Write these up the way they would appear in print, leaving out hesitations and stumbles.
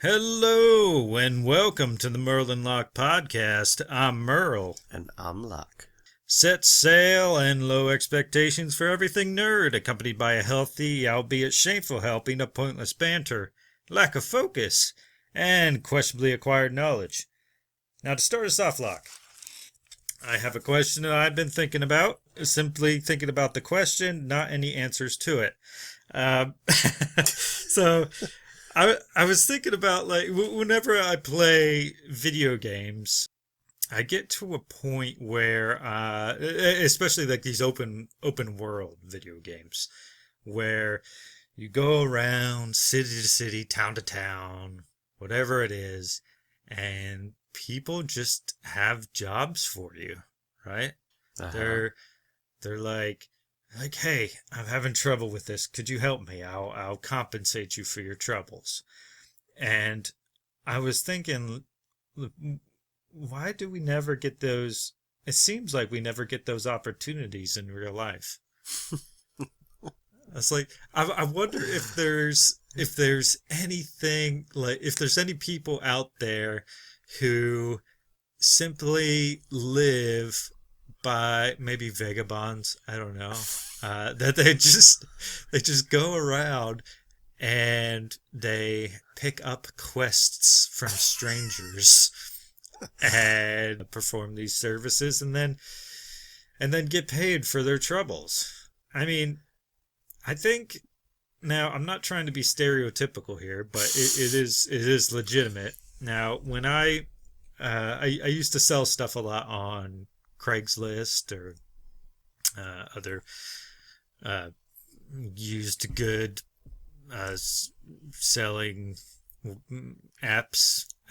Hello and welcome to the Merlin Lock podcast. I'm Merle. And I'm Locke. Set sail and low expectations for everything nerd, accompanied by a healthy, albeit shameful helping of pointless banter, lack of focus, and questionably acquired knowledge. Now to start us off, Locke, I have a question that I've been thinking about. Simply thinking about the question, not any answers to it. So I was thinking about, like, whenever I play video games, I get to a point where, especially like these open world video games, where you go around city to city, town to town, whatever it is, and people just have jobs for you, right? Uh-huh. They're like, hey, I'm having trouble with this. Could you help me? I'll compensate you for your troubles. And I was thinking, why do we never get those? It seems like we never get those opportunities in real life. It's like I wonder if there's anything, like, if there's any people out there who simply live by maybe vagabonds. I don't know. That they just go around and they pick up quests from strangers and perform these services, and then get paid for their troubles. I mean, I think, now I'm not trying to be stereotypical here, but it is legitimate. Now, when I used to sell stuff a lot on Craigslist or other uh, used good selling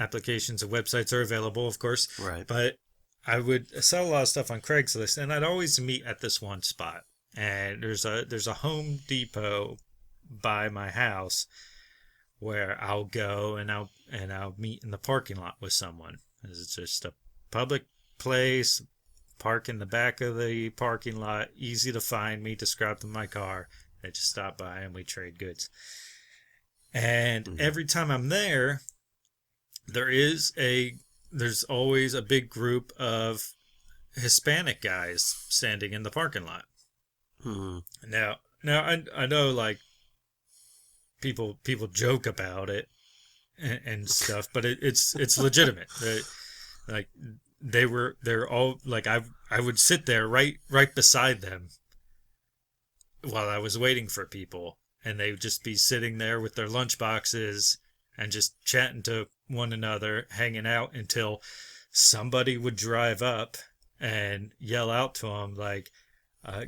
applications and websites are available, of course. Right. But I would sell a lot of stuff on Craigslist, and I'd always meet at this one spot. And there's a Home Depot by my house where I'll go and I'll meet in the parking lot with someone. It's just a public place, park in the back of the parking lot, easy to find me, just grab them my car. They just stop by and we trade goods. And every time I'm there, there's always a big group of Hispanic guys standing in the parking lot. Mm-hmm. Now I know, like, people joke about it and stuff, but it's legitimate. Like, they're all like, I would sit there right beside them while I was waiting for people, and they would just be sitting there with their lunch boxes and just chatting to one another, hanging out until somebody would drive up and yell out to them, like,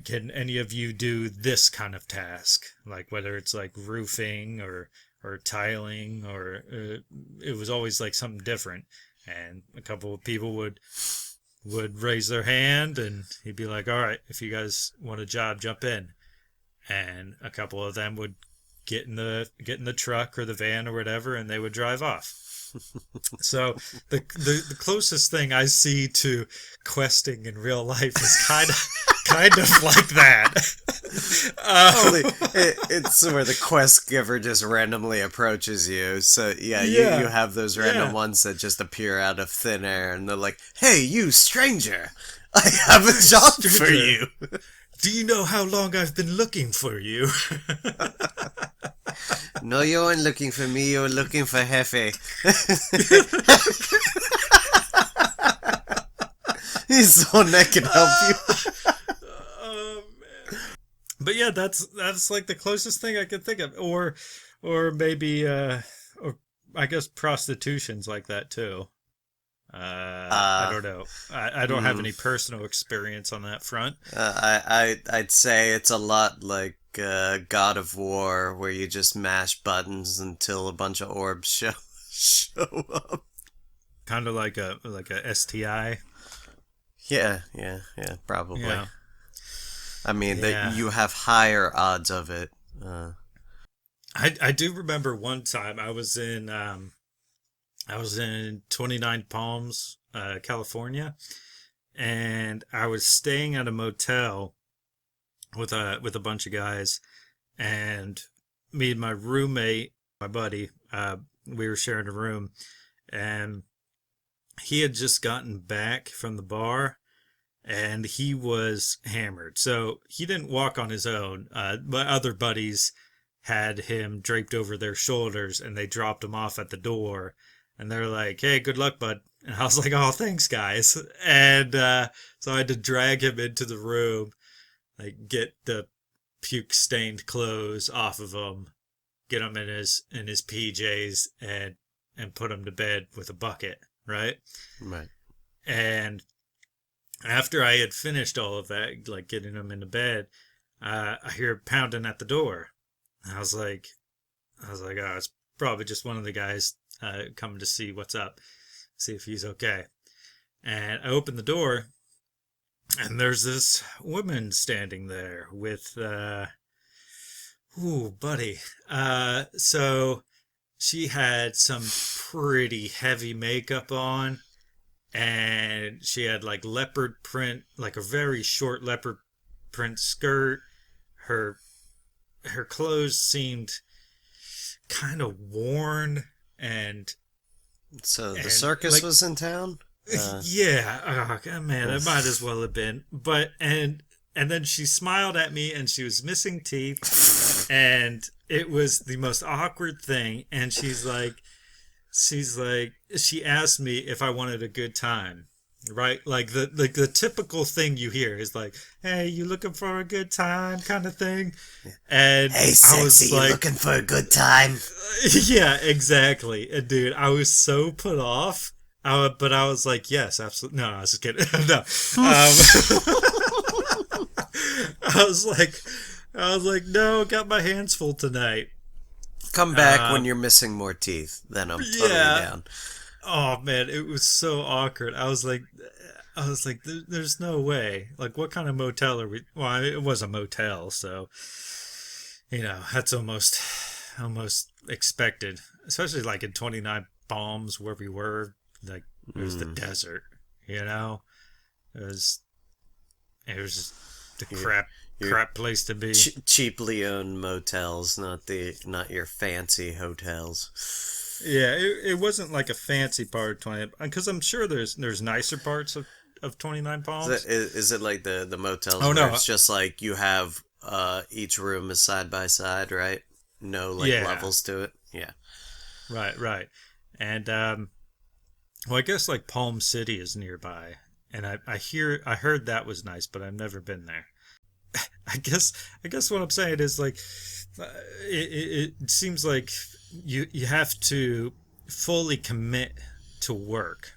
can any of you do this kind of task? Like, whether it's like roofing or tiling, or it was always like something different. And a couple of people would raise their hand, and he'd be like, all right, if you guys want a job, jump in. And a couple of them would get in the truck or the van or whatever, and they would drive off. So the closest thing I see to questing in real life is kind of like that. It's where the quest giver just randomly approaches you. So yeah, you have those random ones that just appear out of thin air, and they're like, "Hey, you stranger, I have a job for you. Do you know how long I've been looking for you?" No, you weren't looking for me. You were looking for Hefe. He's the one that can help you. But yeah, that's like the closest thing I could think of, or maybe or I guess prostitution's like that too. I don't know. I don't have any personal experience on that front. I'd say it's a lot like God of War, where you just mash buttons until a bunch of orbs show up. Kind of like a STI. Yeah, probably. Yeah. I mean, that you have higher odds of it. I do remember one time I was in 29 Palms, California, and I was staying at a motel with a bunch of guys, and me and my roommate, my buddy, we were sharing a room, and he had just gotten back from the bar, and he was hammered. So he didn't walk on his own. My other buddies had him draped over their shoulders, and they dropped him off at the door. And they're like, "Hey, good luck, bud." And I was like, "Oh, thanks, guys." And so I had to drag him into the room, like get the puke-stained clothes off of him, get him in his PJs, and put him to bed with a bucket, right? Right. And after I had finished all of that, like getting him into bed, I hear pounding at the door. And I was like, "Oh, it's probably just one of the guys coming to see what's up, see if he's okay." And I open the door, and there's this woman standing there with, ooh, buddy. So she had some pretty heavy makeup on, and she had like leopard print, like a very short leopard print skirt. Her clothes seemed kind of worn, and So the circus like, was in town? yeah, oh, man, it might as well have been. But and then she smiled at me, and she was missing teeth, and it was the most awkward thing. And she asked me if I wanted a good time, right? Like the typical thing you hear is like, "Hey, you looking for a good time?" kind of thing. And Hey, I was sexy, like, you looking for a good time? yeah, exactly. And dude, I was so put off. But I was like, yes, absolutely. No, I was just kidding. No. I was like, no, got my hands full tonight. Come back when you're missing more teeth. Then I'm totally down. Oh man, it was so awkward. I was like, there's no way. Like, what kind of motel are we? Well, it was a motel, so that's almost expected, especially like in 29 Palms where we were. Like, it was the desert, It was just the crap place to be. Cheaply owned motels, not your fancy hotels. Yeah, it wasn't like a fancy part of 20, because I'm sure there's nicer parts of 29 Palms. Is it like the motels? Oh no, it's just like you have each room is side by side, right? No levels to it. Yeah. Right. And well, I guess like Palm City is nearby, and I heard that was nice, but I've never been there. I guess what I'm saying is like, it seems like you have to fully commit to work,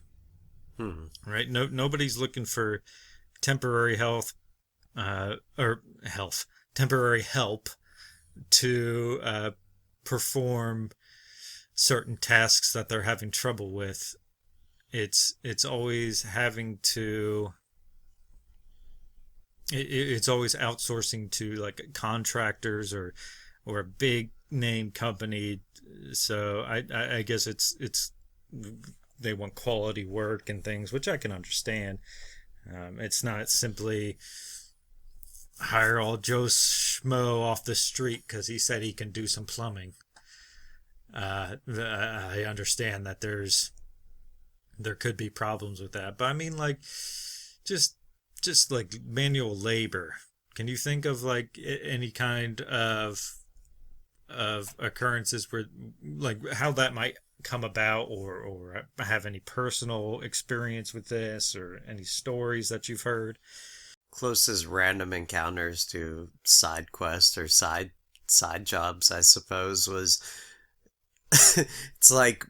right? Nobody's looking for temporary temporary help to perform certain tasks that they're having trouble with. It's always having to. It's always outsourcing to like contractors or a big name company. So I guess it's they want quality work and things, which I can understand. It's not simply hire all Joe Schmo off the street because he said he can do some plumbing. I understand that there could be problems with that, but I mean, like, just like manual labor. Can you think of like any kind of occurrences where, like, how that might come about, or have any personal experience with this, or any stories that you've heard? Closest random encounters to side quests or side jobs, I suppose, was it's like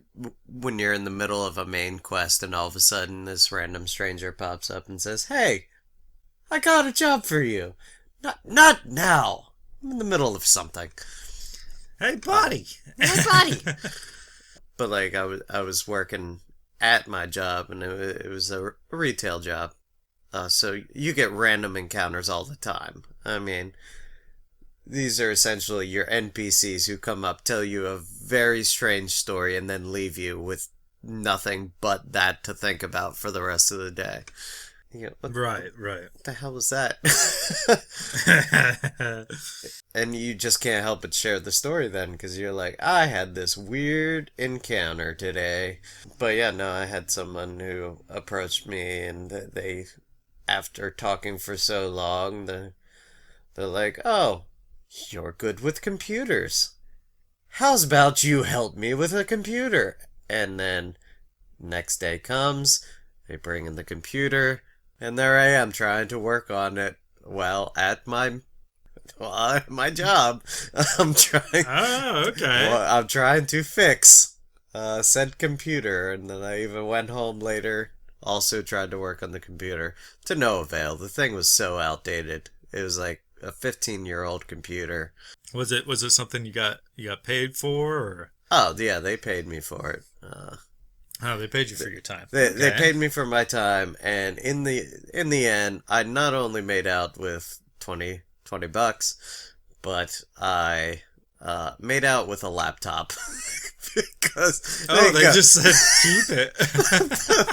when you're in the middle of a main quest and all of a sudden this random stranger pops up and says, "Hey, I got a job for you." Not now. I'm in the middle of something. Hey, buddy. Hey, buddy. But like I was working at my job, and it was a retail job. So you get random encounters all the time. I mean, these are essentially your NPCs who come up, tell you a very strange story, and then leave you with nothing but that to think about for the rest of the day. Right. What the hell was that? And you just can't help but share the story then, because you're like, I had this weird encounter today. But yeah, no, I had someone who approached me, and they, after talking for so long, they're like, oh, you're good with computers. How's about you help me with a computer? And then next day comes, they bring in the computer, and there I am trying to work on it. Well, at my job, I'm trying. Oh, okay. Well, I'm trying to fix said computer, and then I even went home later. Also tried to work on the computer to no avail. The thing was so outdated. It was like a 15-year-old computer. Was it something you got paid for, or? Oh yeah, they paid me for it. Oh, they paid you for your time. They paid me for my time, and in the end, I not only made out with $20, but I made out with a laptop. Because they just said keep it.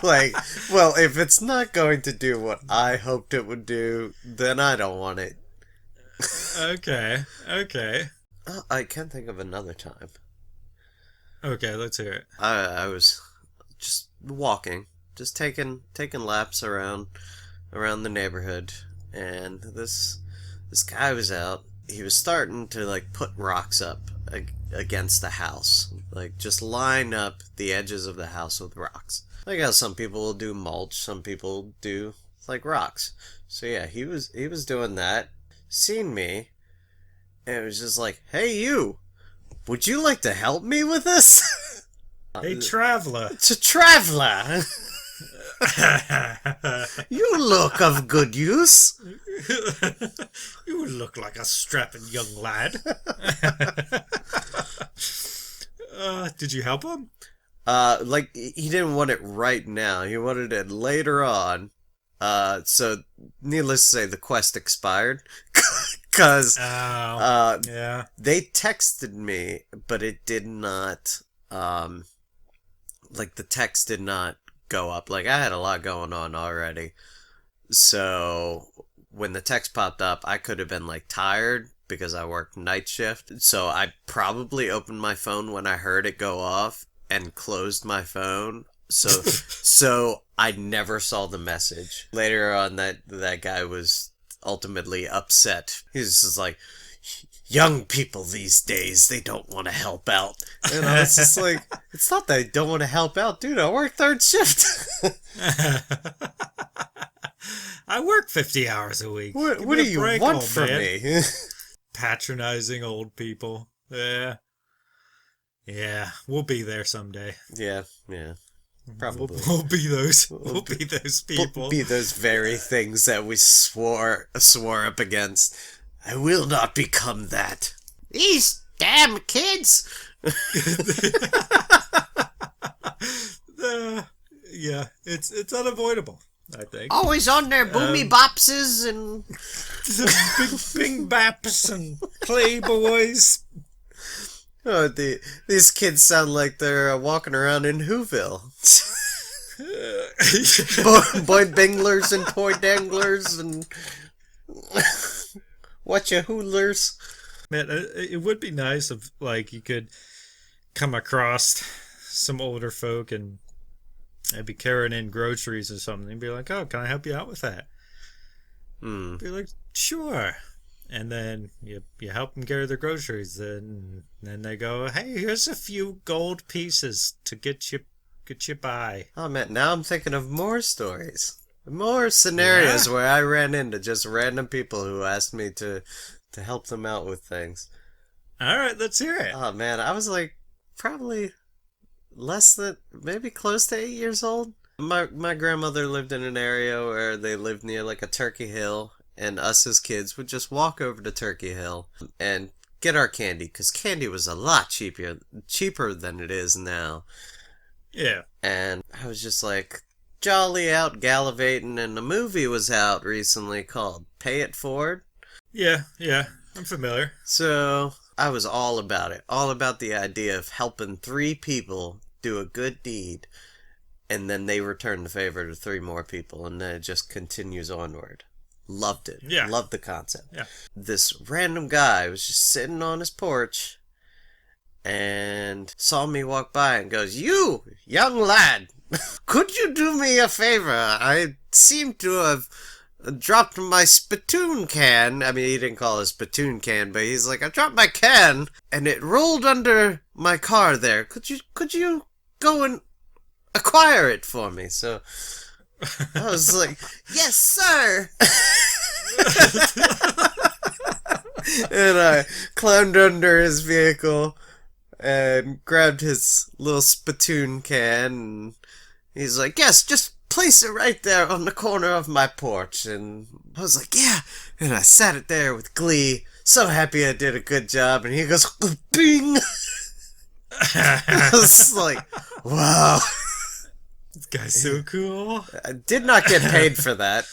Like, well, if it's not going to do what I hoped it would do, then I don't want it. Okay. I can't think of another time. Okay, let's hear it. I was just walking, just taking laps around the neighborhood, and this guy was out. He was starting to like put rocks up against the house, like just line up the edges of the house with rocks. Like how some people will do mulch, some people do like rocks. So yeah, he was doing that. Seen me, and it was just like, hey you, would you like to help me with this? Hey traveler. It's a traveler. You look of good use. You look like a strapping young lad. Did you help him? Like, he didn't want it right now. He wanted it later on. So, needless to say, the quest expired. Because, yeah. They texted me, but it did not, like, the text did not go up. Like, I had a lot going on already. So, when the text popped up, I could have been, like, tired because I worked night shift. So, I probably opened my phone when I heard it go off and closed my phone. So I never saw the message. Later on, that guy was ultimately upset. He was just like, young people these days, they don't want to help out. And I was just like, it's not that I don't want to help out, dude. I work third shift. I work 50 hours a week. What do you want from me? Patronizing old people. Yeah, we'll be there someday. Yeah. Probably. We'll be those. We'll be those people. We'll be those very things that we swore up against. I will not become that. These damn kids. Yeah, it's unavoidable, I think. Always on their boomy bopses and bing baps and playboys. Oh, these kids sound like they're walking around in Whoville. Boy binglers and toy danglers and whatcha hoodlers. Man, it would be nice if, like, you could come across some older folk and be carrying in groceries or something and be like, oh, can I help you out with that? Be like, sure. And then you help them carry their groceries. Then they go, hey, here's a few gold pieces to get you by. Oh man, now I'm thinking of more stories, more scenarios where I ran into just random people who asked me to help them out with things. All right, let's hear it. Oh man, I was like probably maybe close to 8 years old. My grandmother lived in an area where they lived near like a turkey hill. And us as kids would just walk over to Turkey Hill and get our candy, because candy was a lot cheaper than it is now. Yeah. And I was just like jolly out gallivanting, and a movie was out recently called Pay It Forward. Yeah, I'm familiar. So I was all about it, all about the idea of helping 3 people do a good deed. And then they return the favor to 3 more people, and then it just continues onward. Loved it. Yeah. Loved the concept. Yeah. This random guy was just sitting on his porch and saw me walk by and goes, "You, young lad, could you do me a favor? I seem to have dropped my spittoon can." I mean, he didn't call it a spittoon can, but he's like, "I dropped my can, and it rolled under my car there. Could you go and acquire it for me?" So I was like, "Yes, sir." And I climbed under his vehicle and grabbed his little spittoon can, and he's like, "Yes, just place it right there on the corner of my porch." And I was like, "Yeah." And I sat it there with glee, so happy I did a good job. And he goes, "Bing." I was like, wow. This guy's so cool. I did not get paid for that,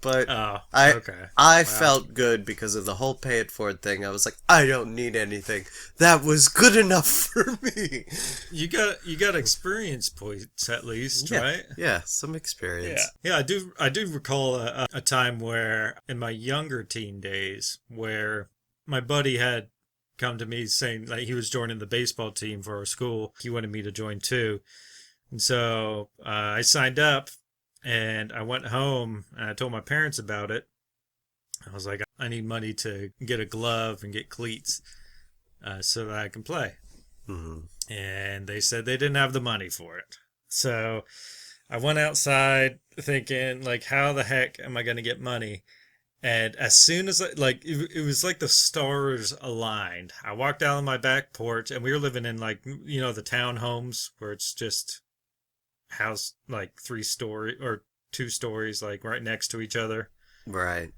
but I felt good because of the whole pay it forward thing. I was like, I don't need anything. That was good enough for me. You got experience points at least, right? Yeah, some experience. Yeah. I do recall a time where in my younger teen days where my buddy had come to me saying like he was joining the baseball team for our school. He wanted me to join too. And so I signed up and I went home and I told my parents about it. I was like, I need money to get a glove and get cleats so that I can play. Mm-hmm. And they said they didn't have the money for it. So I went outside thinking, like, how the heck am I going to get money? And as soon as it was like the stars aligned. I walked out on my back porch and we were living in like, the townhomes where it's just house like 3-story or 2 stories like right next to each other, right,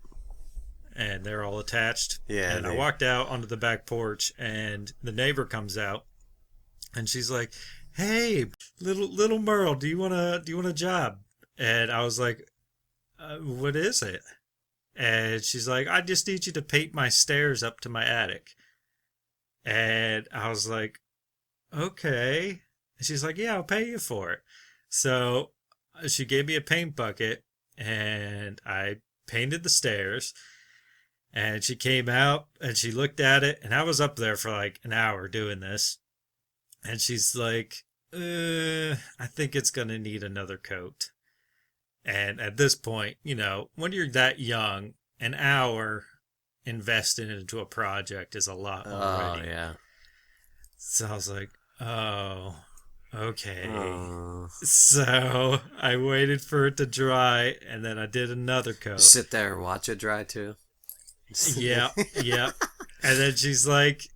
and they're all attached. Yeah. And I walked out onto the back porch and the neighbor comes out and she's like, "Hey, little Merle, do you want a job?" And I was like, "What is it?" And she's like, "I just need you to paint my stairs up to my attic." And I was like, "Okay." And she's like, "Yeah, I'll pay you for it." So she gave me a paint bucket and I painted the stairs, and she came out and she looked at it, and I was up there for like an hour doing this, and she's like, "I think it's going to need another coat." And at this point, when you're that young, an hour invested into a project is a lot already. Oh, yeah. So I was like, oh, okay. So I waited for it to dry, and then I did another coat. Sit there and watch it dry, too? Yeah. And then she's like,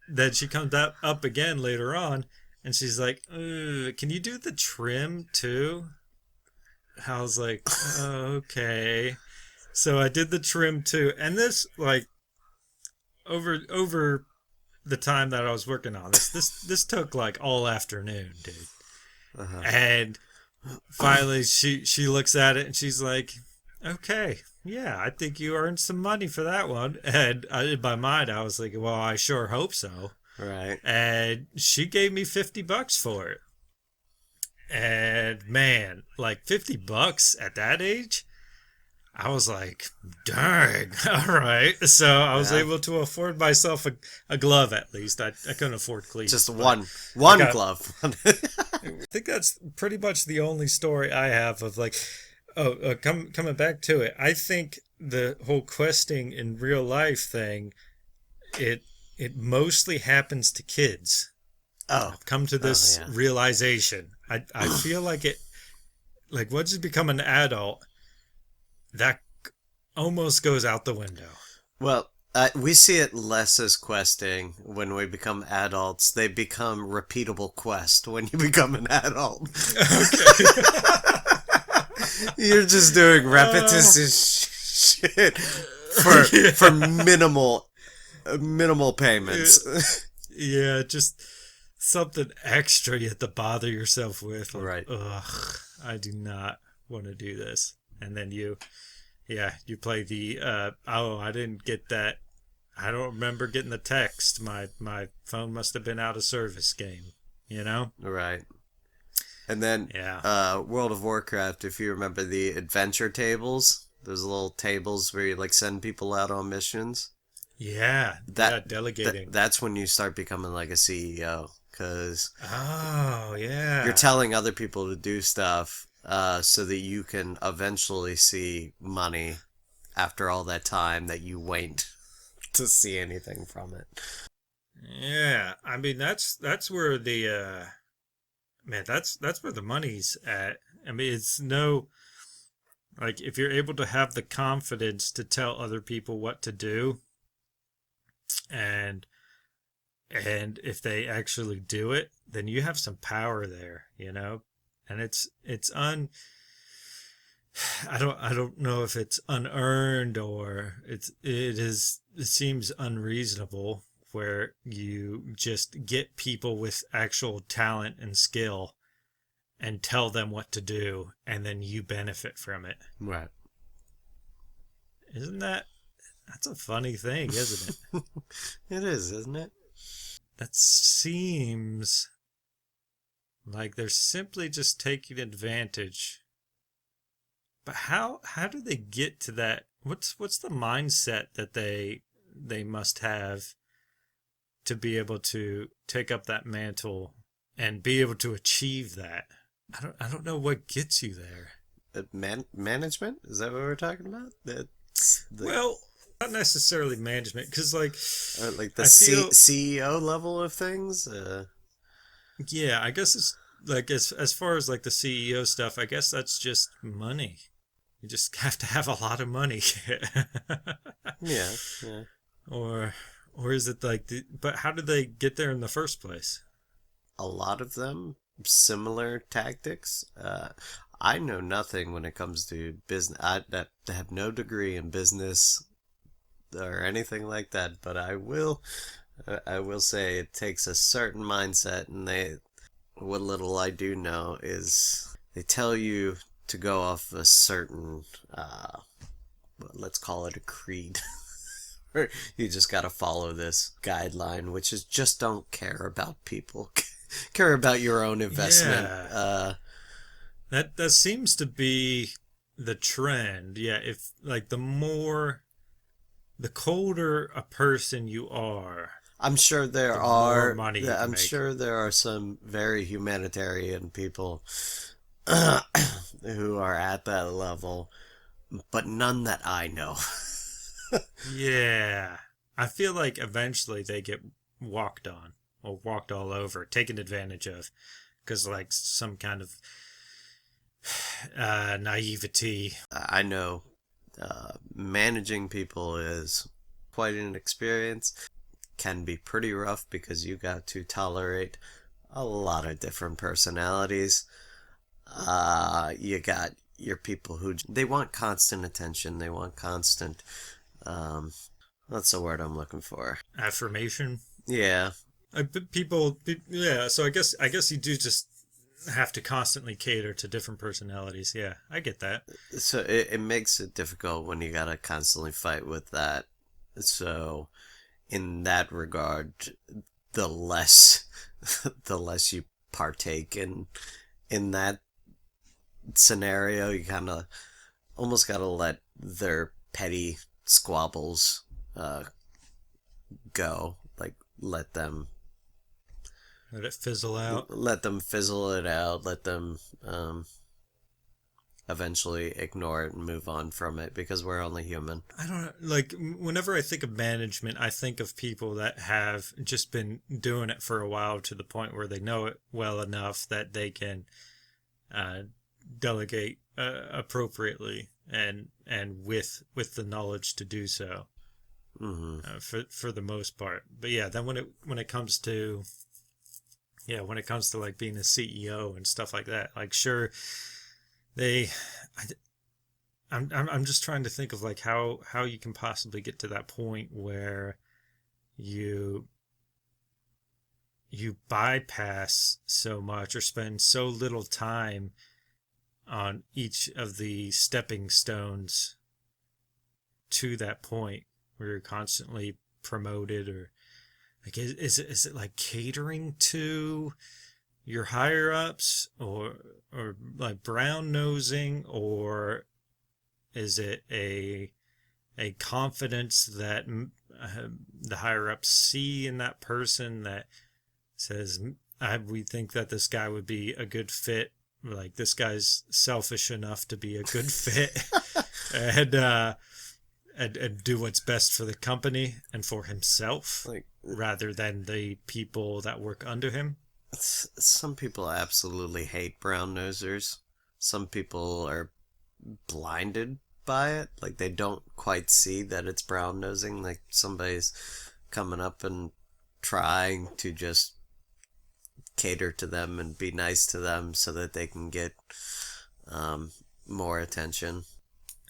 then she comes up again later on, and she's like, "Can you do the trim, too?" I was like, okay. So I did the trim too. And this, like, over the time that I was working on this took like all afternoon, dude. Uh-huh. And finally she looks at it and she's like, "Okay, yeah, I think you earned some money for that one." And in my mind, I was like, well, I sure hope so. Right. And she gave me $50 for it. And man, like $50 at that age, I was like, dang, all right. So I was able to afford myself a glove at least. I couldn't afford cleats. Just one glove. I think that's pretty much the only story I have of like, coming back to it. I think the whole questing in real life thing, it mostly happens to kids. Oh, I've come to this realization. I feel like it, like once you become an adult, that almost goes out the window. Well, we see it less as questing when we become adults. They become repeatable quest when you become an adult. Okay. You're just doing repetitious shit for minimal payments. Yeah, just something extra you have to bother yourself with. Like, right. Ugh, I do not want to do this. And then you play the, I didn't get that. I don't remember getting the text. My phone must have been out of service game, Right. And then Yeah. World of Warcraft, if you remember the adventure tables, those little tables where you like send people out on missions. Yeah. That, Yeah. Delegating. that's when you start becoming like a CEO, because Oh, you're yeah. telling other people to do stuff so that you can eventually see money after all that time that you wait to see anything from it. Yeah. I mean, that's where the man, that's where the money's at. I mean, it's no like if you're able to have the confidence to tell other people what to do, and if they actually do it, then you have some power there, you know? And it's I don't know if it's unearned or it seems unreasonable where you just get people with actual talent and skill and tell them what to do and then you benefit from it. Right. Isn't that's a funny thing, isn't it? It is, isn't it? That seems like they're simply just taking advantage. But how do they get to that? What's the mindset that they must have to be able to take up that mantle and be able to achieve that? I don't know what gets you there. Management? Is that what we're talking about? That's Well, not necessarily management, because like the I feel CEO level of things. yeah, I guess it's like as far as like the CEO stuff, I guess that's just money. You just have to have a lot of money. Yeah, yeah. or or is it like but how did they get there in the first place? A lot of them similar tactics. I know nothing when it comes to business. I have no degree in business or anything like that, but I will say it takes a certain mindset, and what little I do know is they tell you to go off a certain, let's call it a creed. You just got to follow this guideline, which is just don't care about people, care about your own investment. Yeah. That seems to be the trend. Yeah, if like the colder a person you are, I'm sure there the more are. money you can I'm make. sure there are some very humanitarian people who are at that level, but none that I know. Yeah. I feel like eventually they get walked on or walked all over, taken advantage of because like some kind of naivety. I know managing people is quite an experience. Can be pretty rough because you got to tolerate a lot of different personalities. You got your people who they want constant attention. They want constant. Um, what's the word I'm looking for? Affirmation. Yeah. Yeah. So I guess you do just have to constantly cater to different personalities. Yeah, I get that. So it makes it difficult when you gotta constantly fight with that. So in that regard, the less the less you partake in that scenario, you kind of almost gotta let their petty squabbles go. Like Let it fizzle out. let them fizzle it out. Let them eventually ignore it and move on from it because we're only human. I don't know. Like, whenever I think of management, I think of people that have just been doing it for a while to the point where they know it well enough that they can uh, delegate appropriately and with the knowledge to do so. For the most part. But yeah, then when it comes to when it comes to like being a CEO and stuff like that, like sure they I'm just trying to think of like how you can possibly get to that point where you you bypass so much or spend so little time on each of the stepping stones to that point where you're constantly promoted or like is it like catering to your higher ups, or like brown nosing, or is it a confidence that the higher ups see in that person that says, we think that this guy would be a good fit. Like, this guy's selfish enough to be a good fit, and do what's best for the company and for himself, Like, rather than the people that work under him. some people absolutely hate brown nosers. Some people are blinded by it. Like, they don't quite see that it's brown nosing. Like, somebody's coming up and trying to just cater to them and be nice to them so that they can get more attention.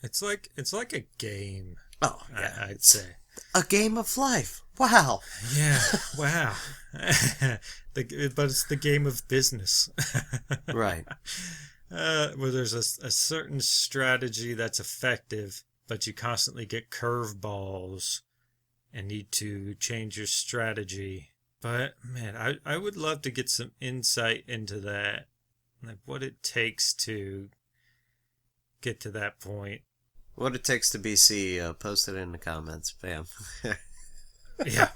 It's like a game. Oh, yeah. I'd say a game of life. Wow. Yeah. Wow. But it's the game of business. Right. Where there's a certain strategy that's effective, but you constantly get curveballs and need to change your strategy. But man, I would love to get some insight into that, like what it takes to get to that point. What it takes to be CEO, post it in the comments, bam. Yeah.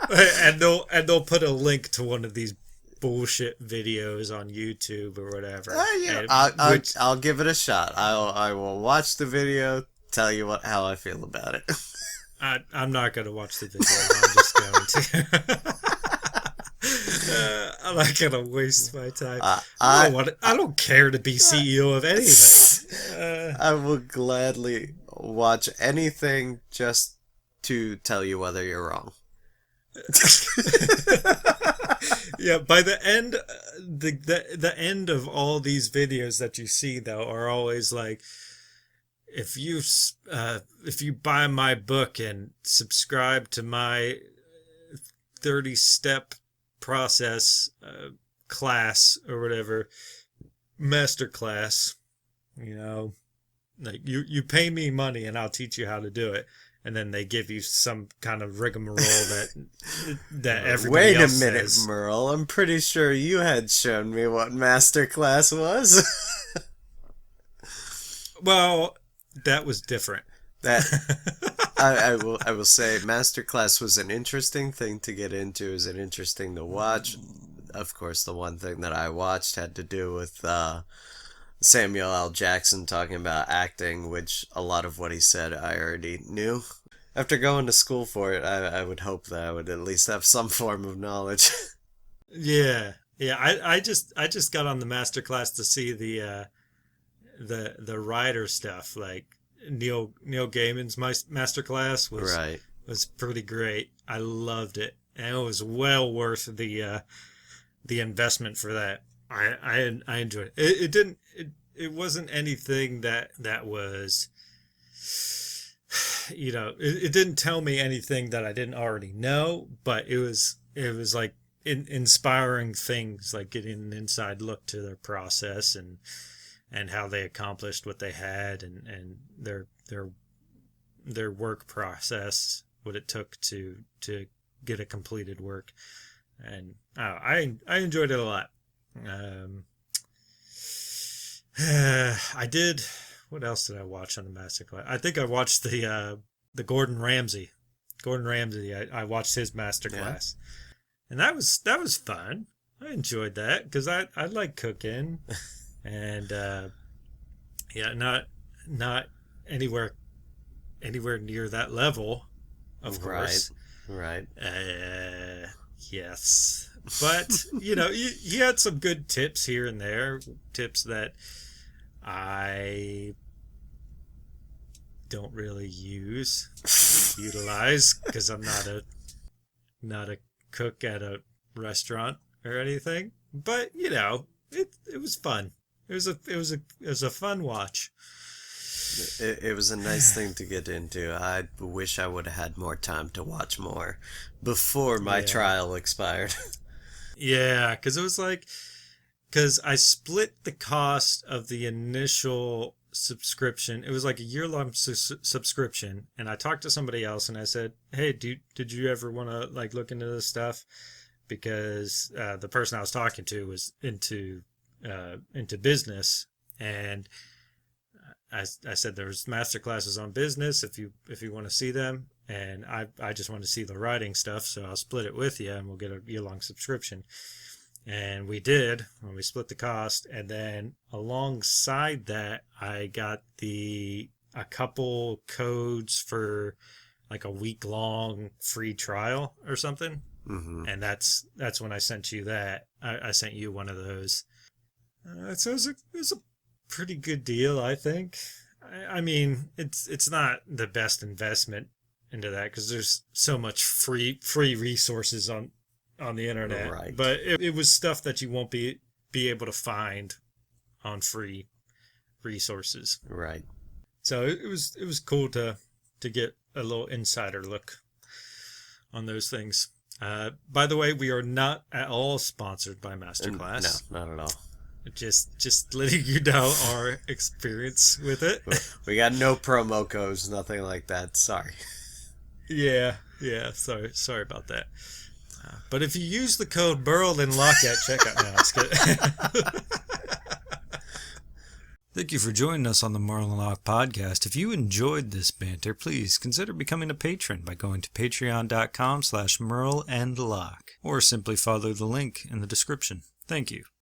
and they'll put a link to one of these bullshit videos on YouTube or whatever. I'll give it a shot. I will watch the video, tell you how I feel about it. I'm not going to watch the video. I'm just going to. I'm not going to waste my time. I don't care to be CEO of anything. I will gladly watch anything just to tell you whether you're wrong. Yeah, by the end, the end of all these videos that you see, though, are always like, if you buy my book and subscribe to my 30-step process class or whatever, master class, like you pay me money and I'll teach you how to do it. And then they give you some kind of rigmarole that everybody else says. Wait a minute, Merle. I'm pretty sure you had shown me what masterclass was. Well, that was different. That I will say, masterclass was an interesting thing to get into. It was an interesting to watch. Of course, the one thing that I watched had to do with Samuel L. Jackson talking about acting, which a lot of what he said I already knew. After going to school for it, I would hope that I would at least have some form of knowledge. Yeah. I just got on the masterclass to see the writer stuff. Like Neil Gaiman's masterclass was pretty great. I loved it, and it was well worth the investment for that. I enjoyed it. It wasn't anything that was, it didn't tell me anything that I didn't already know, but it was like inspiring things, like getting an inside look to their process and how they accomplished what they had, and their work process, what it took to get a completed work. And I enjoyed it a lot. I did. What else did I watch on the masterclass? I think I watched the Gordon Ramsay. I watched his masterclass, and that was fun. I enjoyed that because I like cooking, and not anywhere near that level, of course. Right. Yes. But, he had some good tips here and there, tips that I don't really utilize, because I'm not a cook at a restaurant or anything. But, it was fun. It was a fun watch. It was a nice thing to get into. I wish I would have had more time to watch more before my trial expired. Yeah, because I split the cost of the initial subscription. It was like a year-long subscription, and I talked to somebody else, and I said, "Hey, did you ever want to look into this stuff?" because the person I was talking to was into business, and I said there's master classes on business if you want to see them, and I just want to see the writing stuff, so I'll split it with you and we'll get a year-long subscription. And we did when we split the cost, and then alongside that I got a couple codes for like a week-long free trial or something. Mm-hmm. And that's when I sent you that. I sent you one of those. So it was a pretty good deal, I think. I mean, it's not the best investment into that because there's so much free resources on the internet. Right. But it was stuff that you won't be able to find on free resources. Right. So it was cool to get a little insider look on those things. By the way, we are not at all sponsored by Masterclass. No, not at all. Just letting you know our experience with it. We got no promo codes, nothing like that. Sorry. Yeah. Sorry about that. But if you use the code BurrellandLock at checkout now, it's good. Thank you for joining us on the Merle and Locke podcast. If you enjoyed this banter, please consider becoming a patron by going to patreon.com/Merle and Locke, or simply follow the link in the description. Thank you.